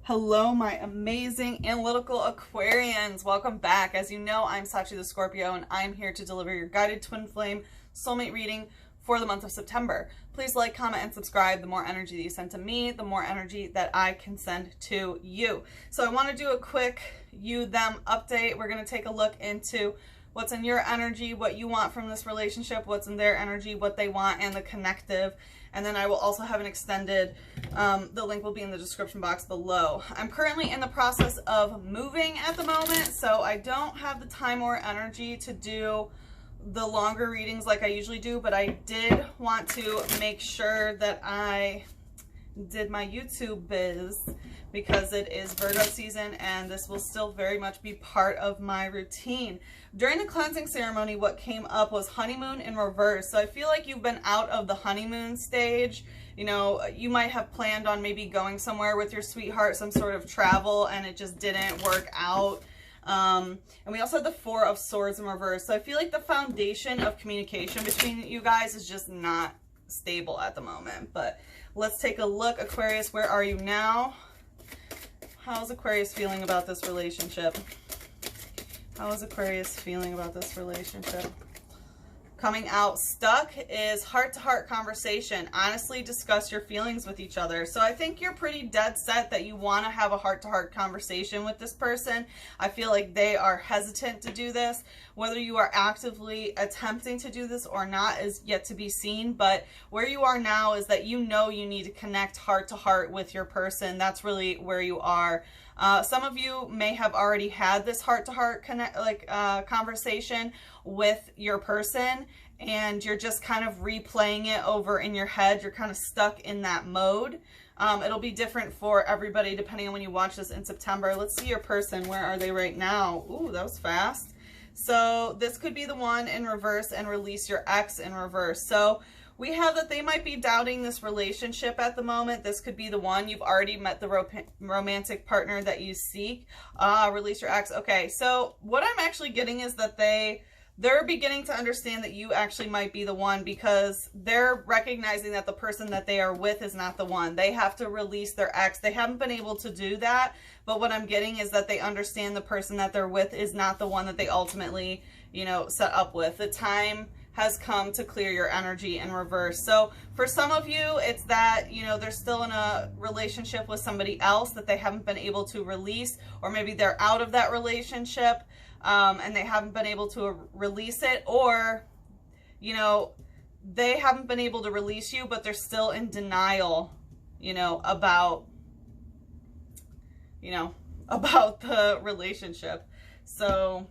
Hello, my amazing analytical Aquarians. Welcome back. As you know, I'm Sachi the Scorpio, and I'm here to deliver your guided twin flame soulmate reading for the month of September. Please like, comment, and subscribe. The more energy that you send to me, the more energy that I can send to you. So I want to do a quick you-them update. We're going to take a look into what's in your energy, what you want from this relationship, what's in their energy, what they want, and the connective. And then I will also have an extended, the link will be in the description box below. I'm currently in the process of moving at the moment, so I don't have the time or energy to do the longer readings like I usually do, but I did want to make sure that I did my YouTube biz because it is Virgo season and this will still very much be part of my routine. During the cleansing ceremony, what came up was honeymoon in reverse. So I feel like you've been out of the honeymoon stage. You know, you might have planned on maybe going somewhere with your sweetheart, some sort of travel, and it just didn't work out. And we also had the Four of Swords in reverse. So I feel like the foundation of communication between you guys is just not stable at the moment. But let's take a look. Aquarius, where are you now? How's Aquarius feeling about this relationship? How is Aquarius feeling about this relationship? Coming out stuck is heart-to-heart conversation. Honestly, discuss your feelings with each other. So I think you're pretty dead set that you want to have a heart-to-heart conversation with this person. I feel like they are hesitant to do this. Whether you are actively attempting to do this or not is yet to be seen. But where you are now is that you know you need to connect heart-to-heart with your person. That's really where you are. Some of you may have already had this heart-to-heart conversation with your person, and you're just kind of replaying it over in your head. You're kind of stuck in that mode. It'll be different for everybody depending on when you watch this in September. Let's see your person. Where are they right now? Ooh, that was fast. So this could be the one in reverse, and release your ex in reverse. So we have that they might be doubting this relationship at the moment. This could be the one. You've already met the romantic partner that you seek. Release your ex. Okay, so what I'm actually getting is that they're beginning to understand that you actually might be the one, because they're recognizing that the person that they are with is not the one. They have to release their ex. They haven't been able to do that, but what I'm getting is that they understand the person that they're with is not the one that they ultimately, you know, set up with. The time has come to clear your energy in reverse. So for some of you, it's that, you know, they're still in a relationship with somebody else that they haven't been able to release, or maybe they're out of that relationship and they haven't been able to release it, or, you know, they haven't been able to release you, but they're still in denial, you know, about the relationship. So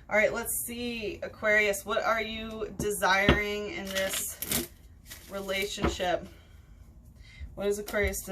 all right, let's see, Aquarius, what are you desiring in this relationship? What is Aquarius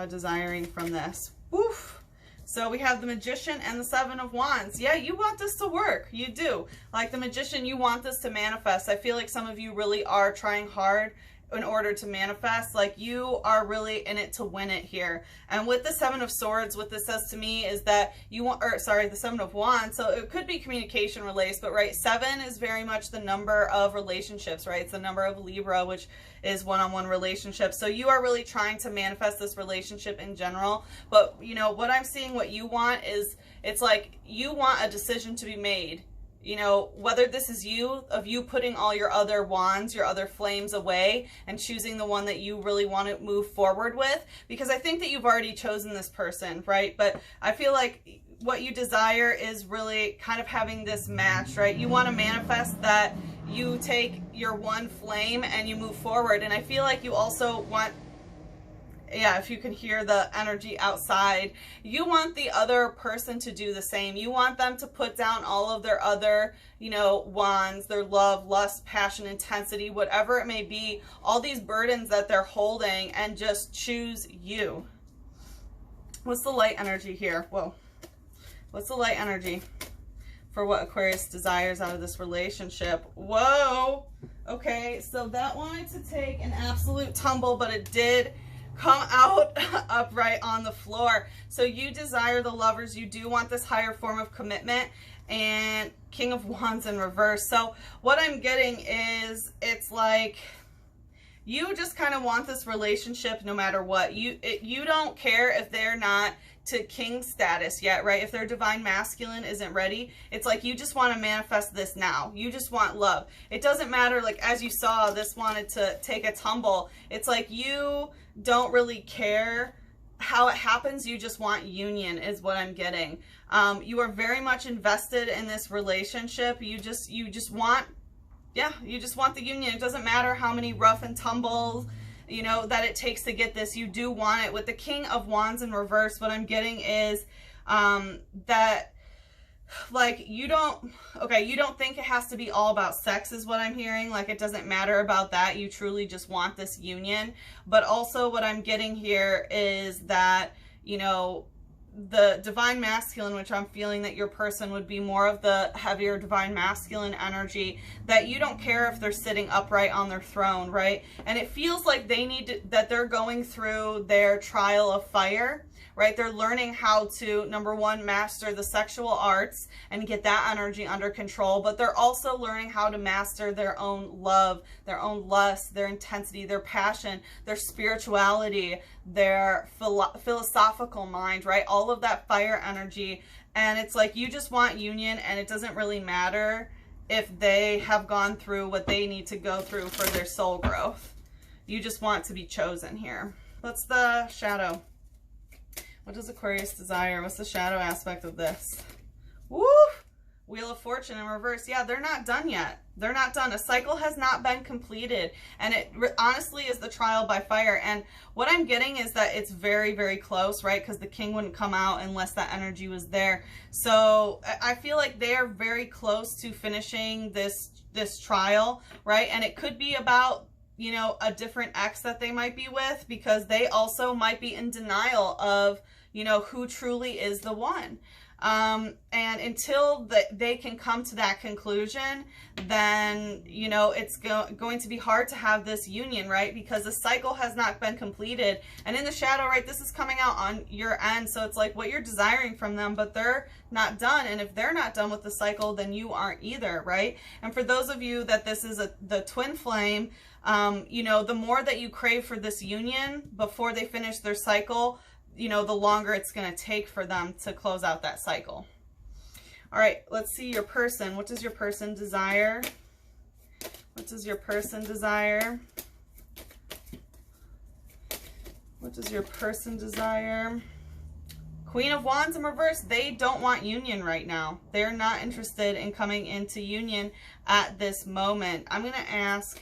desiring from this? Woof. So we have the Magician and the Seven of Wands. Yeah, you want this to work. You do. Like the Magician, you want this to manifest. I feel like some of you really are trying hard in order to manifest. Like you are really in it to win it here. And with the Seven of Swords, what this says to me is that you want, or sorry, the Seven of Wands, so it could be communication related, but right, 7 is very much the number of relationships, right? It's the number of Libra, which is one-on-one relationships. So you are really trying to manifest this relationship in general. But you know, what I'm seeing, what you want is, it's like you want a decision to be made. You know, whether this is you putting all your other wands, your other flames away and choosing the one that you really want to move forward with, because I think that you've already chosen this person, right? But I feel like what you desire is really kind of having this match, right? You want to manifest that you take your one flame and you move forward. And I feel like you also want, yeah, if you can hear the energy outside, you want the other person to do the same. You want them to put down all of their other, you know, wands, their love, lust, passion, intensity, whatever it may be, all these burdens that they're holding, and just choose you. What's the light energy here? Whoa. What's the light energy for what Aquarius desires out of this relationship? Whoa. Okay, so that wanted to take an absolute tumble, but it did come out upright on the floor. So you desire the Lovers. You do want this higher form of commitment, and King of Wands in reverse. So what I'm getting is, it's like you just kind of want this relationship no matter what. You don't care if they're not to king status yet, right? If their divine masculine isn't ready, it's like you just want to manifest this now. You just want love. It doesn't matter, like as you saw, this wanted to take a tumble. It's like you don't really care how it happens. You just want union is what I'm getting. You are very much invested in this relationship. You just want, yeah, you just want the union. It doesn't matter how many rough and tumbles, you know, that it takes to get this. You do want it. With the King of Wands in reverse, what I'm getting is that, like, you don't think it has to be all about sex is what I'm hearing. Like, it doesn't matter about that. You truly just want this union. But also what I'm getting here is that, you know, the divine masculine, which I'm feeling that your person would be more of the heavier divine masculine energy, that you don't care if they're sitting upright on their throne, right? And it feels like they need to, that they're going through their trial of fire, right? They're learning how to, number one, master the sexual arts and get that energy under control, but they're also learning how to master their own love, their own lust, their intensity, their passion, their spirituality, their philosophical mind, right? All of that fire energy. And it's like you just want union, and it doesn't really matter if they have gone through what they need to go through for their soul growth. You just want to be chosen here. What's the shadow? What does Aquarius desire? What's the shadow aspect of this? Woo! Wheel of Fortune in reverse. Yeah, they're not done yet. They're not done. A cycle has not been completed. And it honestly is the trial by fire. And what I'm getting is that it's very, very close, right? Because the king wouldn't come out unless that energy was there. So I feel like they are very close to finishing this trial, right? And it could be about, you know, a different ex that they might be with, because they also might be in denial of, you know, who truly is the one. And until they can come to that conclusion, then, you know, it's going to be hard to have this union, right? Because the cycle has not been completed. And in the shadow, right, this is coming out on your end. So it's like what you're desiring from them, but they're not done. And if they're not done with the cycle, then you aren't either, right? And for those of you that this is the twin flame, you know, the more that you crave for this union before they finish their cycle, you know, the longer it's going to take for them to close out that cycle. All right, let's see your person. What does your person desire? What does your person desire? What does your person desire? Queen of Wands in reverse. They don't want union right now. They're not interested in coming into union at this moment. I'm going to ask...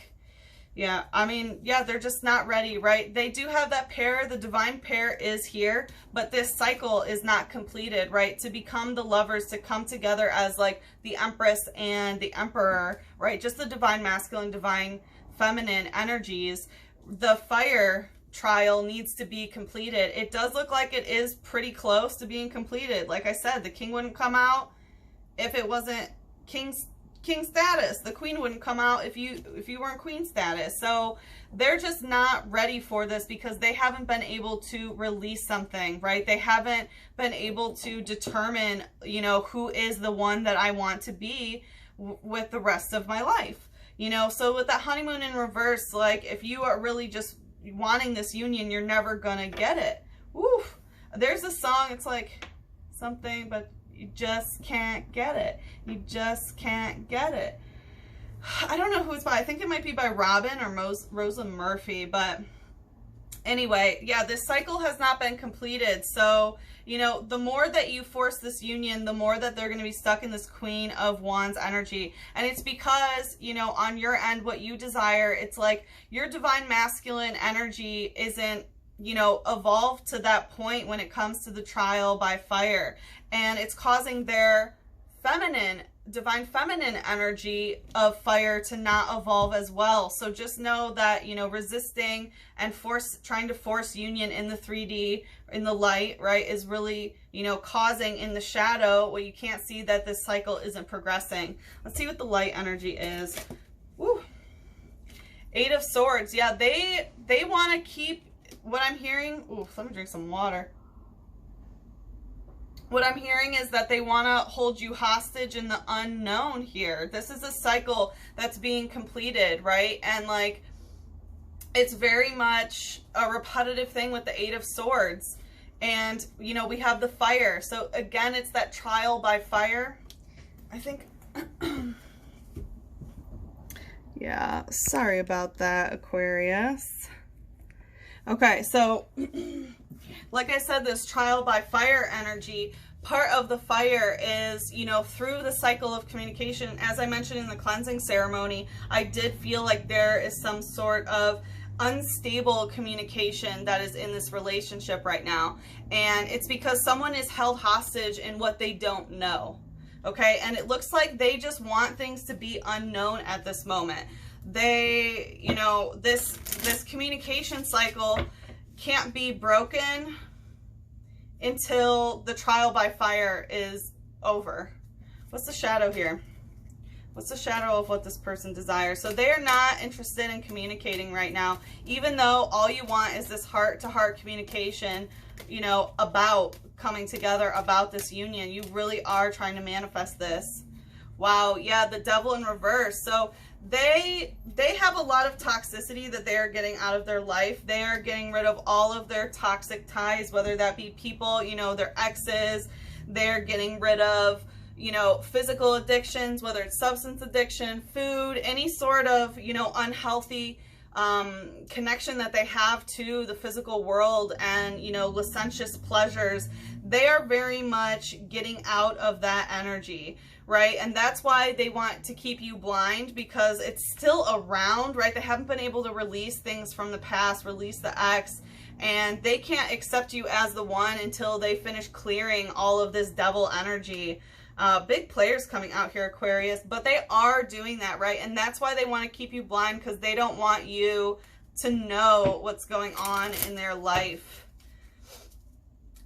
Yeah, I mean, yeah, they're just not ready, right? They do have that pair. The divine pair is here, but this cycle is not completed, right? To become the lovers, to come together as like the Empress and the Emperor, right? Just the divine masculine, divine feminine energies. The fire trial needs to be completed. It does look like it is pretty close to being completed. Like I said, the king wouldn't come out if it wasn't king status. The queen wouldn't come out if you weren't queen status. So they're just not ready for this because they haven't been able to release something, right? They haven't been able to determine, you know, who is the one that I want to be with the rest of my life, you know? So with that honeymoon in reverse, like if you are really just wanting this union, you're never gonna get it. Oof. There's a song, it's like something, but you just can't get it. You just can't get it. I don't know who it's by. I think it might be by Robin or Rosa Murphy. But anyway, yeah, this cycle has not been completed. So, you know, the more that you force this union, the more that they're going to be stuck in this Queen of Wands energy. And it's because, you know, on your end, what you desire, it's like your divine masculine energy isn't, you know, evolved to that point when it comes to the trial by fire. And it's causing their feminine, divine feminine energy of fire to not evolve as well. So just know that, you know, resisting and trying to force union in the 3D, in the light, right, is really, you know, causing in the shadow what you can't see, that this cycle isn't progressing. Let's see what the light energy is. Woo. 8 of Swords. Yeah, they want to keep, what I'm hearing, ooh, let me drink some water. What I'm hearing is that they want to hold you hostage in the unknown here. This is a cycle that's being completed, right? And like, it's very much a repetitive thing with the 8 of Swords. And, you know, we have the fire. So again, it's that trial by fire. I think, yeah, sorry about that, Aquarius. Okay, so like I said, this trial by fire energy, part of the fire is, you know, through the cycle of communication. As I mentioned in the cleansing ceremony, I did feel like there is some sort of unstable communication that is in this relationship right now. And it's because someone is held hostage in what they don't know. Okay, and it looks like they just want things to be unknown at this moment. They, you know, this communication cycle can't be broken until the trial by fire is over. What's the shadow here? What's the shadow of what this person desires? So they are not interested in communicating right now, even though all you want is this heart-to-heart communication, you know, about coming together, about this union. You really are trying to manifest this. Wow, yeah, the devil in reverse. So they have a lot of toxicity that they are getting out of their life. They are getting rid of all of their toxic ties, whether that be people, you know, their exes. They're getting rid of, you know, physical addictions, whether it's substance addiction, food, any sort of, you know, unhealthy connection that they have to the physical world and, you know, licentious pleasures. They are very much getting out of that energy, right? And that's why they want to keep you blind, because it's still around, right? They haven't been able to release things from the past, release the ex, and they can't accept you as the one until they finish clearing all of this devil energy. Big players coming out here, Aquarius, but they are doing that, right? And that's why they want to keep you blind, because they don't want you to know what's going on in their life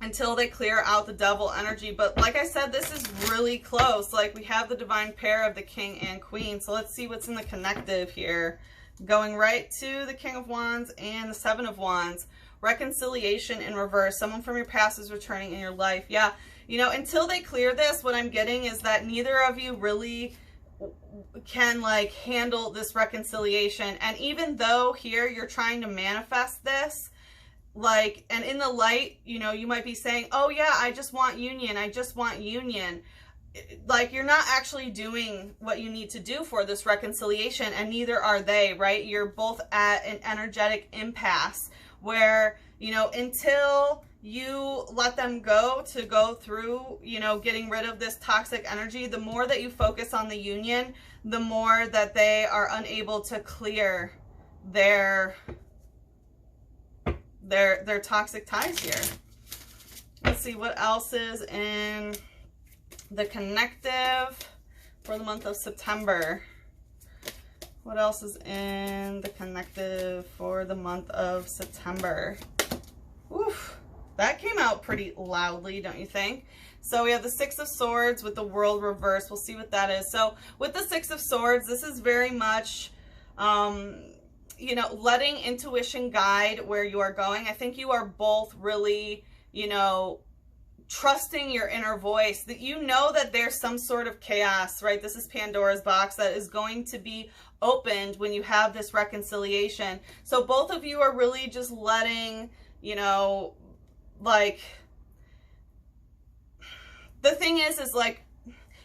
until they clear out the devil energy. But like I said, this is really close. Like, we have the divine pair of the King and Queen. So let's see what's in the connective here. Going right to the King of Wands and the Seven of Wands. Reconciliation in reverse. Someone from your past is returning in your life. Yeah. You know, until they clear this, what I'm getting is that neither of you really can, like, handle this reconciliation. And even though here you're trying to manifest this, like, and in the light, you know, you might be saying, oh yeah, I just want union. I just want union. Like, you're not actually doing what you need to do for this reconciliation, and neither are they, right? You're both at an energetic impasse where, you know, until you let them go to go through, you know, getting rid of this toxic energy, the more that you focus on the union, the more that they are unable to clear their toxic ties here. Let's see what else is in the connective for the month of September. What else is in the connective for the month of September? Oof. That came out pretty loudly, don't you think? So we have the Six of Swords with the World reversed. We'll see what that is. So with the Six of Swords, this is very much, you know, letting intuition guide where you are going. I think you are both really, you know, trusting your inner voice, that you know that there's some sort of chaos, right? This is Pandora's box that is going to be opened when you have this reconciliation. So both of you are really just letting, you know, like, the thing is like,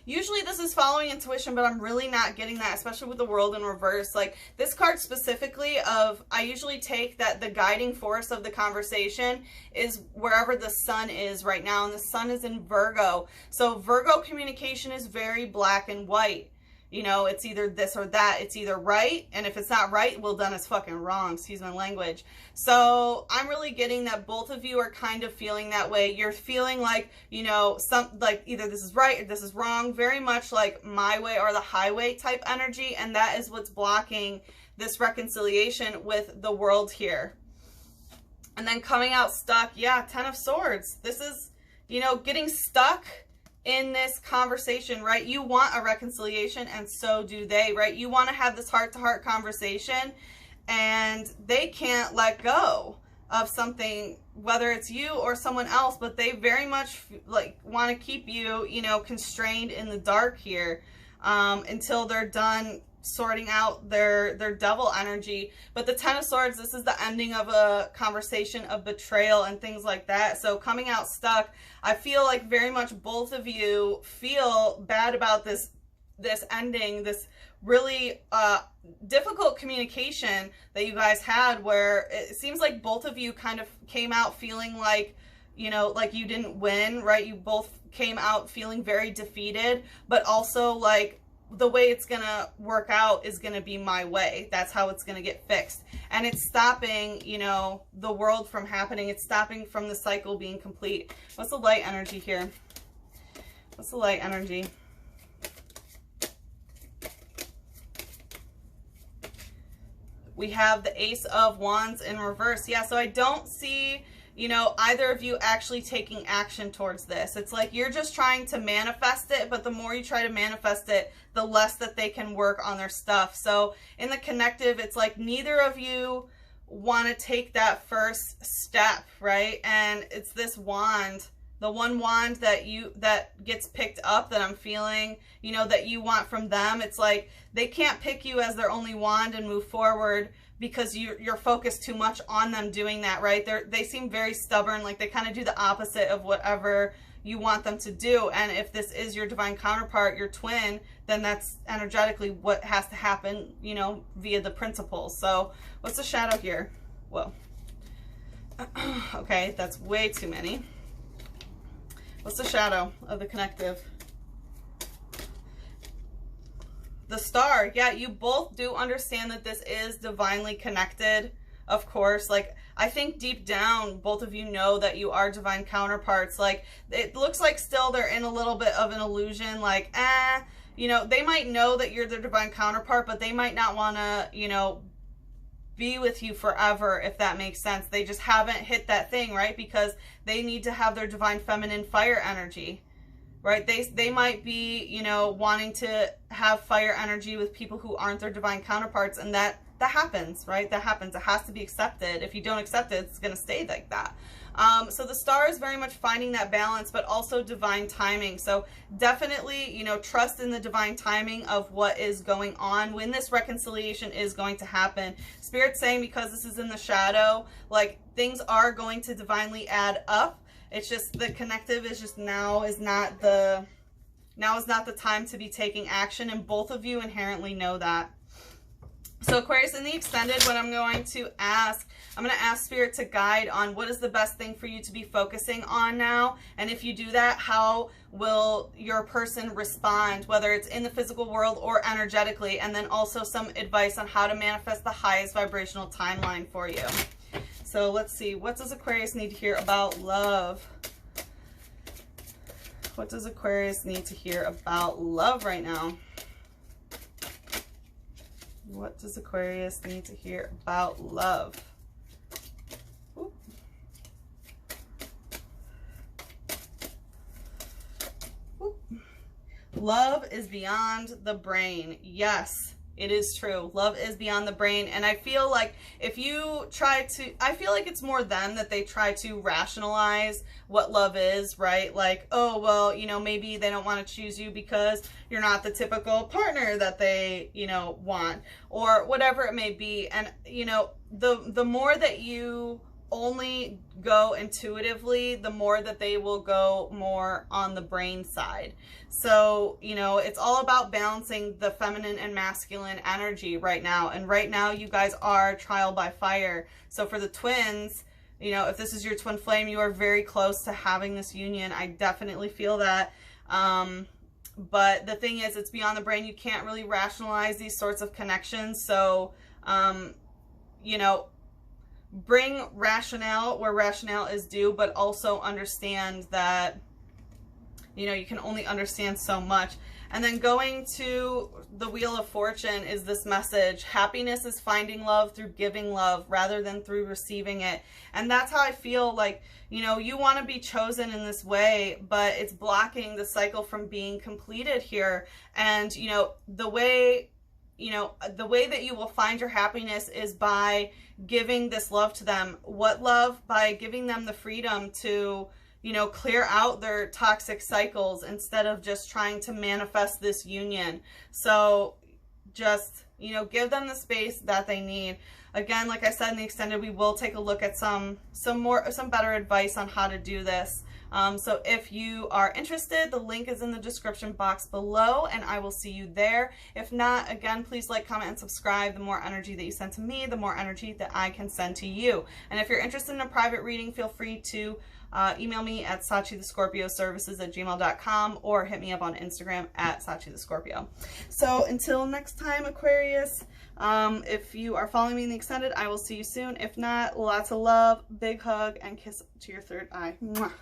usually this is following intuition, but I'm really not getting that, especially with the World in reverse. Like, this card specifically of, I usually take that the guiding force of the conversation is wherever the sun is right now, and the sun is in Virgo. So Virgo communication is very black and white. You know, it's either this or that. It's either right, and if it's not right, well, then it's fucking wrong. Excuse my language. So I'm really getting that both of you are kind of feeling that way. You're feeling like, you know, like either this is right or this is wrong. Very much like my way or the highway type energy, and that is what's blocking this reconciliation with the World here. And then coming out stuck, yeah, Ten of Swords. This is, you know, getting stuck in this conversation, right? You want a reconciliation, and so do they, right? You want to have this heart-to-heart conversation, and they can't let go of something, whether it's you or someone else, but they very much like want to keep you, you know, constrained in the dark here, until they're done, sorting out their devil energy. But the Ten of Swords, this is the ending of a conversation of betrayal and things like that. So coming out stuck, I feel like very much both of you feel bad about this ending, this really difficult communication that you guys had, where it seems like both of you kind of came out feeling like, you know, like you didn't win, right? You both came out feeling very defeated, but also like, the way it's gonna work out is gonna be my way. That's how it's gonna get fixed. And it's stopping, you know, the world from happening. It's stopping from the cycle being complete. What's the light energy here? What's the light energy? We have the Ace of Wands in reverse. Yeah, so I don't see, you know, either of you actually taking action towards this. It's like you're just trying to manifest it, but the more you try to manifest it, the less that they can work on their stuff. So in the connective, it's like neither of you want to take that first step, right? And it's this wand, the one wand that gets picked up, that I'm feeling, you know, that you want from them. It's like they can't pick you as their only wand and move forward, because you're focused too much on them doing that, right? They seem very stubborn, like they kind of do the opposite of whatever you want them to do. And if this is your divine counterpart, your twin, then that's energetically what has to happen, you know, via the principles. So what's the shadow here? Whoa. Okay, that's way too many. What's the shadow of the connective? The Star. Yeah, you both do understand that this is divinely connected, of course. Like, I think deep down, both of you know that you are divine counterparts. Like, it looks like still they're in a little bit of an illusion, like, you know, they might know that you're their divine counterpart, but they might not want to, you know, be with you forever, if that makes sense. They just haven't hit that thing, right? Because they need to have their divine feminine fire energy. Right? They might be, you know, wanting to have fire energy with people who aren't their divine counterparts, and that happens, right? That happens. It has to be accepted. If you don't accept it, it's going to stay like that. So the Star is very much finding that balance, but also divine timing. So definitely, you know, trust in the divine timing of what is going on when this reconciliation is going to happen. Spirit's saying, because this is in the shadow, like things are going to divinely add up. It's just the connective is just now is not the time to be taking action, and both of you inherently know that. So Aquarius, in the extended, what I'm going to ask Spirit to guide on what is the best thing for you to be focusing on now. And if you do that, how will your person respond, whether it's in the physical world or energetically, and then also some advice on how to manifest the highest vibrational timeline for you. So let's see, what does Aquarius need to hear about love? What does Aquarius need to hear about love right now? What does Aquarius need to hear about love? Ooh. Ooh. Love is beyond the brain. Yes. It is true. Love is beyond the brain. And I feel like if you try to, I feel like it's more them that they try to rationalize what love is, right? Like, oh, well, you know, maybe they don't want to choose you because you're not the typical partner that they, you know, want, or whatever it may be. And, you know, the more that you only go intuitively, the more that they will go more on the brain side. So, you know, it's all about balancing the feminine and masculine energy right now. And right now you guys are trial by fire. So for the twins, you know, if this is your twin flame, you are very close to having this union. I definitely feel that. But the thing is, it's beyond the brain. You can't really rationalize these sorts of connections. So, you know, bring rationale where rationale is due, but also understand that, you know, you can only understand so much. And then going to the Wheel of Fortune is this message: happiness is finding love through giving love rather than through receiving it. And that's how I feel like, you know, you want to be chosen in this way, but it's blocking the cycle from being completed here. And, you know, the way that you will find your happiness is by giving this love to them. What love? By giving them the freedom to, you know, clear out their toxic cycles instead of just trying to manifest this union. So just, you know, give them the space that they need. Again, like I said, in the extended, we will take a look at some better advice on how to do this. So if you are interested, the link is in the description box below, and I will see you there. If not, again, please like, comment, and subscribe. The more energy that you send to me, the more energy that I can send to you. And if you're interested in a private reading, feel free to email me at SachiTheScorpioServices@gmail.com or hit me up on Instagram at SachiTheScorpio. So until next time, Aquarius, if you are following me in the extended, I will see you soon. If not, lots of love, big hug, and kiss to your third eye. Mwah.